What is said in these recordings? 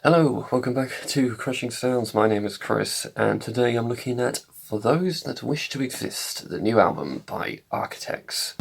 Hello, welcome back to Crushing Sounds. My name is Chris, and today I'm looking at For Those That Wish to Exist, the new album by Architects.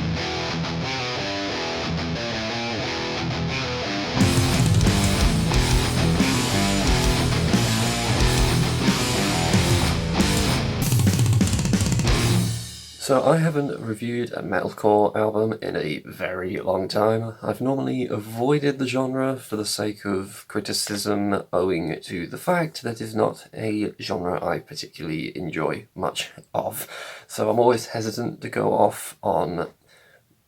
So I haven't reviewed a metalcore album in a very long time. I've normally avoided the genre for the sake of criticism, owing to the fact that it's not a genre I particularly enjoy much of. So I'm always hesitant to go off on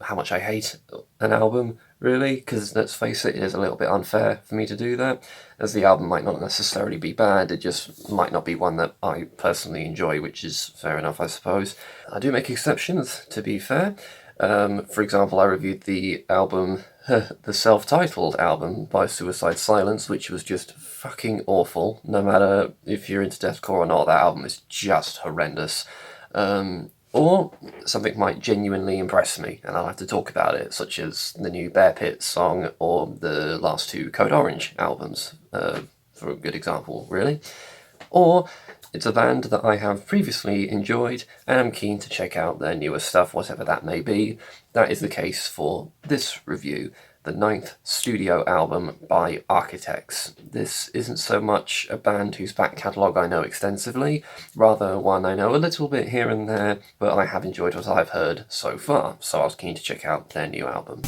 how much I hate an album, really, because let's face it, it is a little bit unfair for me to do that, as the album might not necessarily be bad, it just might not be one that I personally enjoy, which is fair enough, I suppose. I do make exceptions, to be fair. For example, I reviewed the album, the self-titled album by Suicide Silence, which was just fucking awful. No matter if you're into deathcore or not, that album is just horrendous. Or something might genuinely impress me, and I'll have to talk about it, such as the new Bear Pit song or the last two Code Orange albums, for a good example, really. Or it's a band that I have previously enjoyed and am keen to check out their newer stuff, whatever that may be. That is the case for this review, the 9th studio album by Architects. This isn't so much a band whose back catalogue I know extensively, rather one I know a little bit here and there, but I have enjoyed what I've heard so far, so I was keen to check out their new album.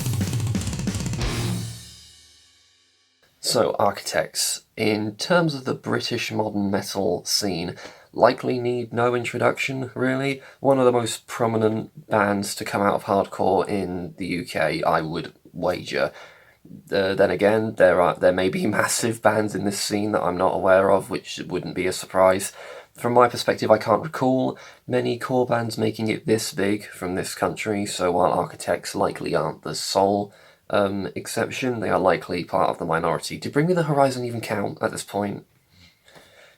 So, Architects, in terms of the British modern metal scene, likely need no introduction, really. One of the most prominent bands to come out of hardcore in the UK, I would wager. Then again, there may be massive bands in this scene that I'm not aware of, which wouldn't be a surprise. From my perspective, I can't recall many core bands making it this big from this country, so while Architects likely aren't the sole exception, they are likely part of the minority. Do Bring Me the Horizon even count at this point?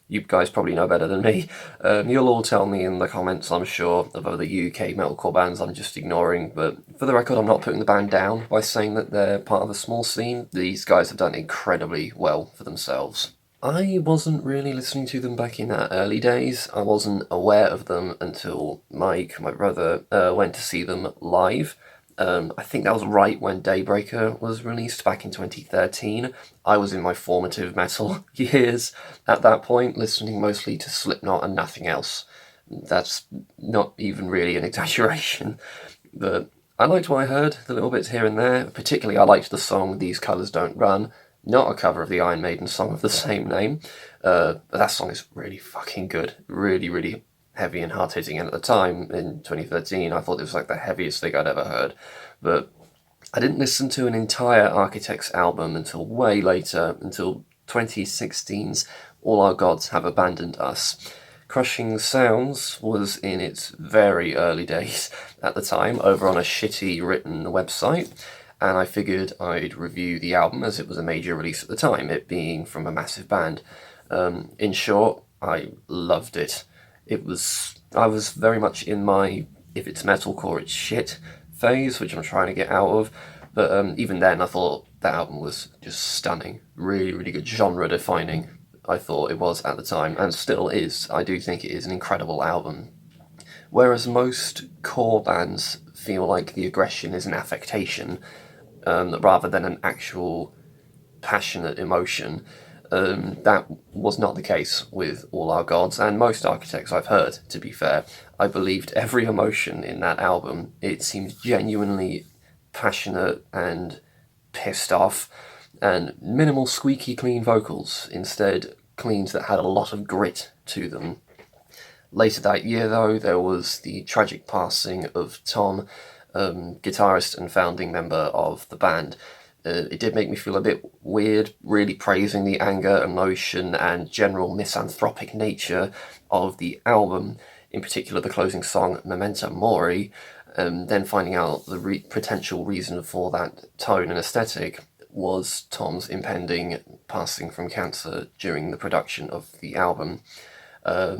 You guys probably know better than me. You'll all tell me in the comments, I'm sure, of other UK metalcore bands I'm just ignoring, but for the record, I'm not putting the band down by saying that they're part of a small scene. These guys have done incredibly well for themselves. I wasn't really listening to them back in their early days. I wasn't aware of them until Mike, my brother, went to see them live. I think that was right when Daybreaker was released back in 2013. I was in my formative metal years at that point, listening mostly to Slipknot and nothing else. That's not even really an exaggeration. But I liked what I heard, the little bits here and there. Particularly, I liked the song These Colours Don't Run, not a cover of the Iron Maiden song of the same name. But that song is really fucking good. Really, really heavy and hard-hitting, and at the time, in 2013, I thought it was like the heaviest thing I'd ever heard. But I didn't listen to an entire Architects album until way later, until 2016's All Our Gods Have Abandoned Us. Crushing Sounds was in its very early days at the time, over on a shitty written website, and I figured I'd review the album as it was a major release at the time, it being from a massive band. In short, I loved it. I was very much in my, if it's metalcore, it's shit phase, which I'm trying to get out of. But even then, I thought that album was just stunning. Really, really good, genre defining, I thought it was at the time, and still is. I do think it is an incredible album. Whereas most core bands feel like the aggression is an affectation, rather than an actual passionate emotion. That was not the case with All Our Gods, and most Architects I've heard, to be fair. I believed every emotion in that album. It seemed genuinely passionate and pissed off, and minimal squeaky clean vocals, instead cleans that had a lot of grit to them. Later that year, though, there was the tragic passing of Tom, guitarist and founding member of the band. It did make me feel a bit weird, really praising the anger, emotion, and general misanthropic nature of the album, in particular the closing song Memento Mori, then finding out the potential reason for that tone and aesthetic was Tom's impending passing from cancer during the production of the album. I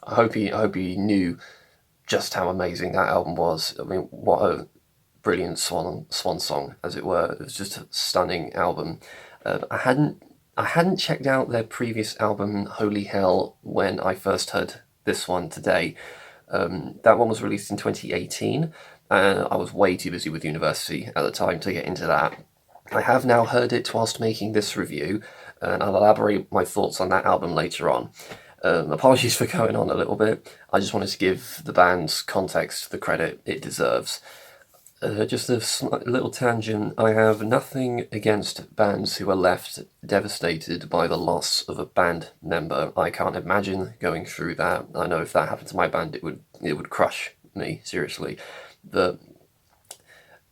hope he knew just how amazing that album was. I mean, what a brilliant swan song, as it were. It was just a stunning album. I hadn't checked out their previous album, Holy Hell, when I first heard this one today. That one was released in 2018, and I was way too busy with university at the time to get into that. I have now heard it whilst making this review, and I'll elaborate my thoughts on that album later on. Apologies for going on a little bit. I just wanted to give the band's context the credit it deserves. Just a little tangent. I have nothing against bands who are left devastated by the loss of a band member. I can't imagine going through that. I know if that happened to my band, it would crush me, seriously. But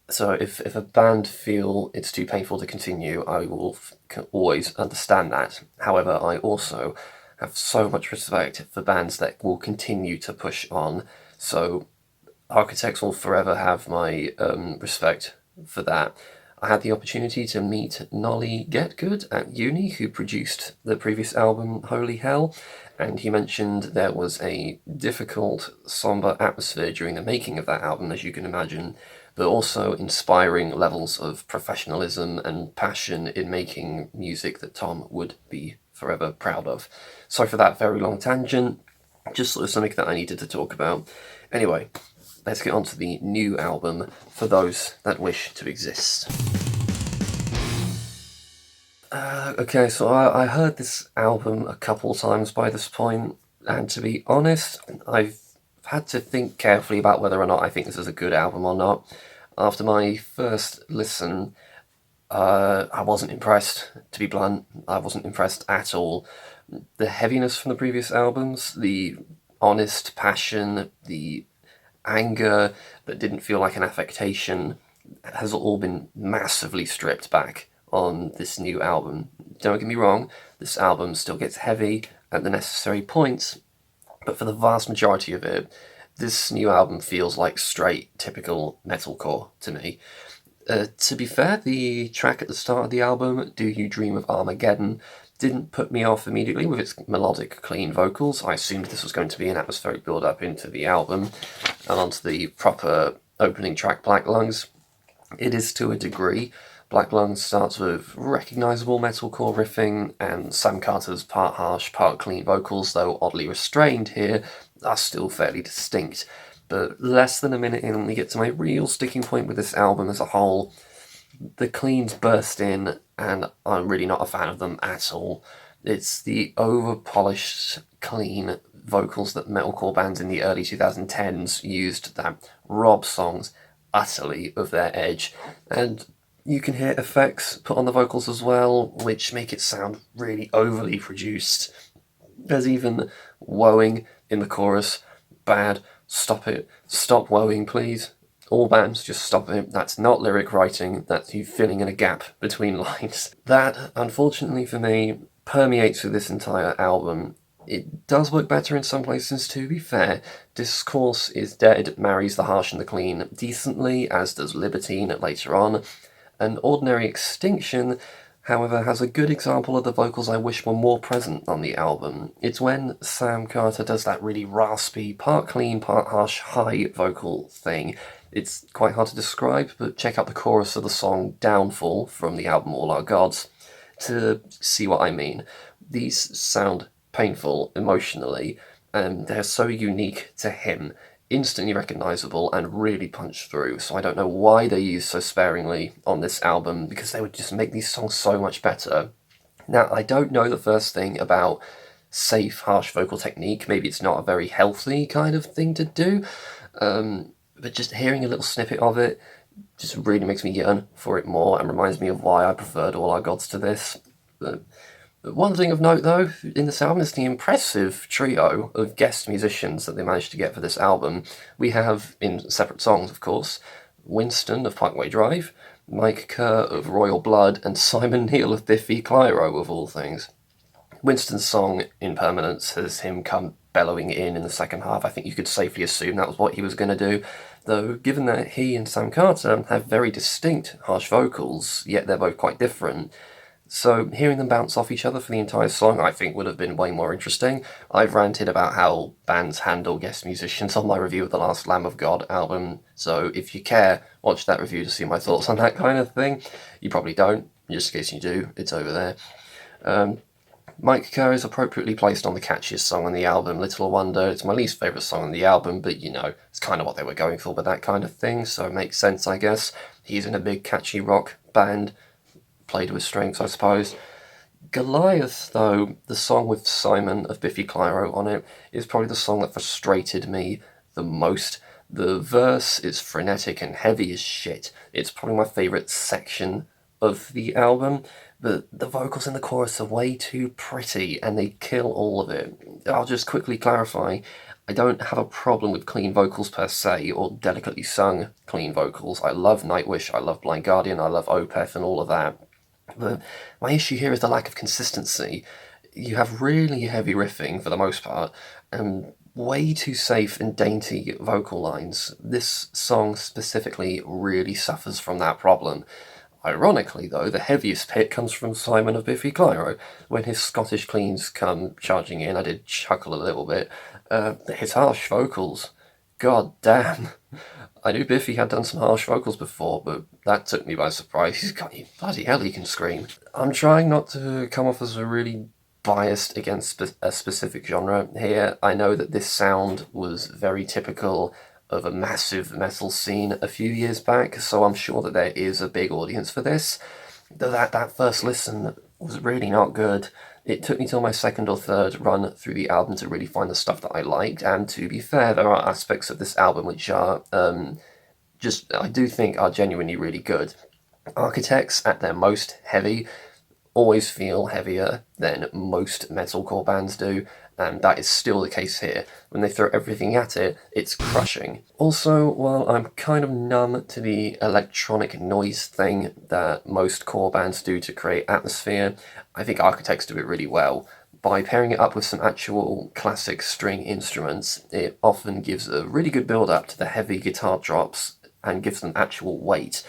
so if a band feel it's too painful to continue, I will always understand that. However, I also have so much respect for bands that will continue to push on. So Architects will forever have my respect for that. I had the opportunity to meet Nolly Getgood at uni, who produced the previous album, Holy Hell, and he mentioned there was a difficult, somber atmosphere during the making of that album, as you can imagine, but also inspiring levels of professionalism and passion in making music that Tom would be forever proud of. Sorry for that very long tangent, just sort of something that I needed to talk about. Anyway, let's get on to the new album, For Those That Wish to Exist. Okay, so I heard this album a couple times by this point, and to be honest, I've had to think carefully about whether or not I think this is a good album or not. After my first listen, I wasn't impressed, to be blunt. I wasn't impressed at all. The heaviness from the previous albums, the honest passion, the anger that didn't feel like an affectation has all been massively stripped back on this new album. Don't get me wrong, this album still gets heavy at the necessary points, but for the vast majority of it, this new album feels like straight, typical metalcore to me. To be fair, the track at the start of the album, Do You Dream of Armageddon, didn't put me off immediately with its melodic, clean vocals. I assumed this was going to be an atmospheric build-up into the album and onto the proper opening track, Black Lungs. It is to a degree. Black Lungs starts with recognisable metalcore riffing, and Sam Carter's part harsh, part clean vocals, though oddly restrained here, are still fairly distinct. But less than a minute in, we get to my real sticking point with this album as a whole. The cleans burst in, and I'm really not a fan of them at all. It's the over-polished, clean vocals that metalcore bands in the early 2010s used that rob songs utterly of their edge. And you can hear effects put on the vocals as well, which make it sound really overly produced. There's even woeing in the chorus. Bad. Stop it. Stop woeing, please. All bands, just stop it. That's not lyric writing, that's you filling in a gap between lines. That, unfortunately for me, permeates through this entire album. It does work better in some places, to be fair. Discourse is Dead marries the harsh and the clean decently, as does Libertine later on. And Ordinary Extinction, however, has a good example of the vocals I wish were more present on the album. It's when Sam Carter does that really raspy, part clean, part harsh, high vocal thing. It's quite hard to describe, but check out the chorus of the song Downfall from the album All Our Gods to see what I mean. These sound painful emotionally, and they're so unique to him, instantly recognisable and really punch through, so I don't know why they're used so sparingly on this album, because they would just make these songs so much better. Now, I don't know the first thing about safe, harsh vocal technique. Maybe it's not a very healthy kind of thing to do, but just hearing a little snippet of it just really makes me yearn for it more and reminds me of why I preferred All Our Gods to this. But one thing of note, though, in this album is the impressive trio of guest musicians that they managed to get for this album. We have, in separate songs, of course, Winston of Parkway Drive, Mike Kerr of Royal Blood, and Simon Neil of Biffy Clyro, of all things. Winston's song, Impermanence, has him come bellowing in the second half. I think you could safely assume that was what he was going to do, though given that he and Sam Carter have very distinct harsh vocals, yet they're both quite different. So hearing them bounce off each other for the entire song, I think, would have been way more interesting. I've ranted about how bands handle guest musicians on my review of the last Lamb of God album, so if you care, watch that review to see my thoughts on that kind of thing. You probably don't, just in case you do, it's over there. Mike Kerr is appropriately placed on the catchiest song on the album, Little Wonder. It's my least favourite song on the album, but it's kind of what they were going for with that kind of thing, so it makes sense, I guess. He's in a big catchy rock band, played with strengths, I suppose. Goliath, though, the song with Simon of Biffy Clyro on it, is probably the song that frustrated me the most. The verse is frenetic and heavy as shit. It's probably my favourite section of the album, but the vocals in the chorus are way too pretty and they kill all of it. I'll just quickly clarify, I don't have a problem with clean vocals per se, or delicately sung clean vocals. I love Nightwish, I love Blind Guardian, I love Opeth and all of that. But my issue here is the lack of consistency. You have really heavy riffing for the most part, and way too safe and dainty vocal lines. This song specifically really suffers from that problem. Ironically, though, the heaviest hit comes from Simon of Biffy Clyro. When his Scottish cleans come charging in, I did chuckle a little bit. His harsh vocals, god damn. I knew Biffy had done some harsh vocals before, but that took me by surprise. Bloody hell, he can scream. I'm trying not to come off as a really biased against a specific genre here. I know that this sound was very typical of a massive metal scene a few years back, so I'm sure that there is a big audience for this. That first listen was really not good. It took me till my second or third run through the album to really find the stuff that I liked, and to be fair, there are aspects of this album which are I do think are genuinely really good. Architects, at their most heavy, always feel heavier than most metalcore bands do, and that is still the case here. When they throw everything at it, it's crushing. Also, while I'm kind of numb to the electronic noise thing that most core bands do to create atmosphere, I think Architects do it really well. By pairing it up with some actual classic string instruments, it often gives a really good build-up to the heavy guitar drops and gives them actual weight.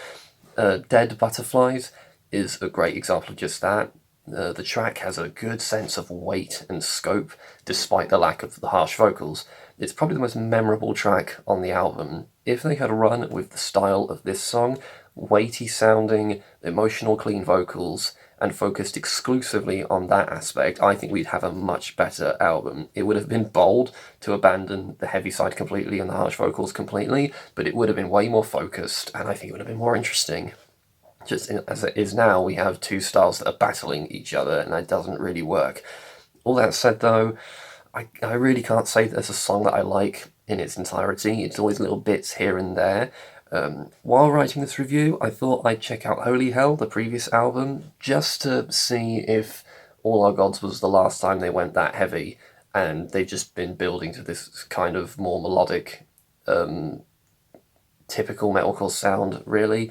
Dead Butterflies is a great example of just that. The track has a good sense of weight and scope, despite the lack of the harsh vocals. It's probably the most memorable track on the album. If they had run with the style of this song, weighty sounding, emotional clean vocals, and focused exclusively on that aspect, I think we'd have a much better album. It would have been bold to abandon the heavy side completely and the harsh vocals completely, but it would have been way more focused, and I think it would have been more interesting. Just as it is now, we have two styles that are battling each other, and that doesn't really work. All that said, though, I really can't say that there's a song that I like in its entirety. It's always little bits here and there. While writing this review, I thought I'd check out Holy Hell, the previous album, just to see if All Our Gods was the last time they went that heavy, and they've just been building to this kind of more melodic, typical metalcore sound, really.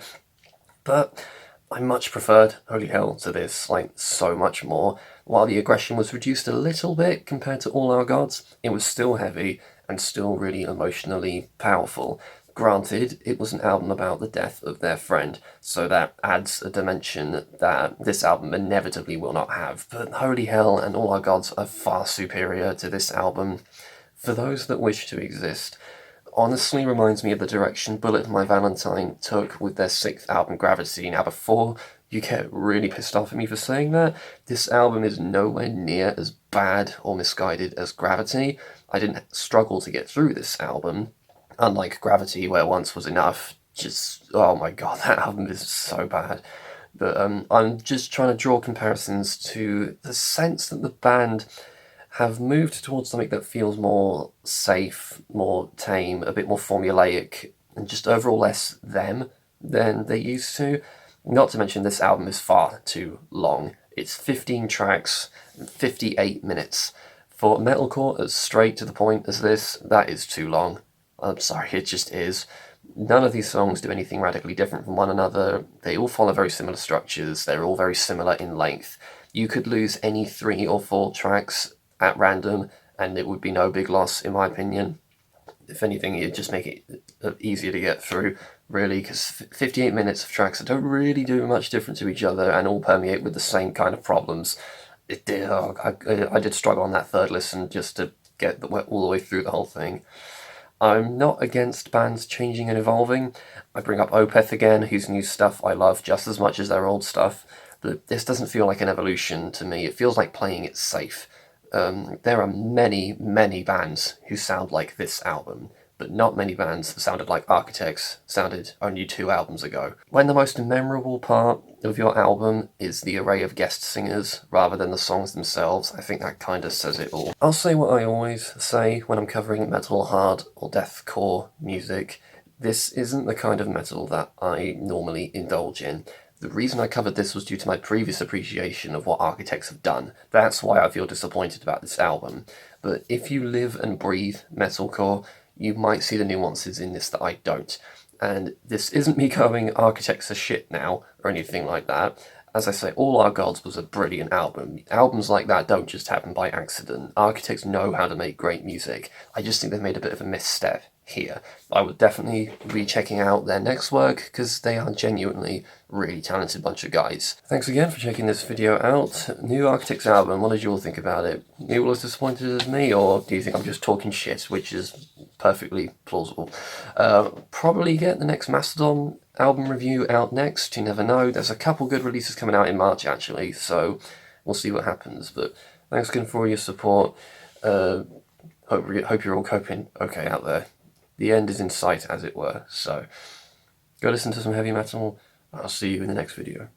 But I much preferred Holy Hell to this, so much more. While the aggression was reduced a little bit compared to All Our Gods, it was still heavy and still really emotionally powerful. Granted, it was an album about the death of their friend, so that adds a dimension that this album inevitably will not have, but Holy Hell and All Our Gods are far superior to this album. For those that wish to exist, honestly reminds me of the direction Bullet My Valentine took with their sixth album, Gravity. Now, before you get really pissed off at me for saying that, this album is nowhere near as bad or misguided as Gravity. I didn't struggle to get through this album, unlike Gravity, where Once Was Enough. Oh my god, that album is so bad. But I'm just trying to draw comparisons to the sense that the band have moved towards something that feels more safe, more tame, a bit more formulaic, and just overall less them than they used to. Not to mention, this album is far too long. It's 15 tracks, 58 minutes. For metalcore as straight to the point as this, that is too long. I'm sorry, it just is. None of these songs do anything radically different from one another. They all follow very similar structures. They're all very similar in length. You could lose any 3 or 4 tracks at random, and it would be no big loss, in my opinion. If anything, it'd just make it easier to get through, really, because 58 minutes of tracks that don't really do much different to each other and all permeate with the same kind of problems. I did struggle on that third listen just to get all the way through the whole thing. I'm not against bands changing and evolving. I bring up Opeth again, whose new stuff I love just as much as their old stuff. but this doesn't feel like an evolution to me. It feels like playing it safe. There are many, many bands who sound like this album, but not many bands that sounded like Architects sounded only 2 albums ago. When the most memorable part of your album is the array of guest singers rather than the songs themselves, I think that kind of says it all. I'll say what I always say when I'm covering metal, hard, or deathcore music. This isn't the kind of metal that I normally indulge in. The reason I covered this was due to my previous appreciation of what Architects have done. That's why I feel disappointed about this album. But if you live and breathe metalcore, you might see the nuances in this that I don't. And this isn't me going Architects are shit now, or anything like that. As I say, All Our Gods was a brilliant album. Albums like that don't just happen by accident. Architects know how to make great music. I just think they've made a bit of a misstep here. I would definitely be checking out their next work, because they are genuinely really talented bunch of guys. Thanks again for checking this video out. New Architects album, what did you all think about it? Are you all as disappointed as me, or do you think I'm just talking shit, which is perfectly plausible? Probably get the next Mastodon album review out next, you never know. There's a couple good releases coming out in March actually, so we'll see what happens. But thanks again for all your support. Hope you're all coping okay out there. The end is in sight, as it were, so go listen to some heavy metal. I'll see you in the next video.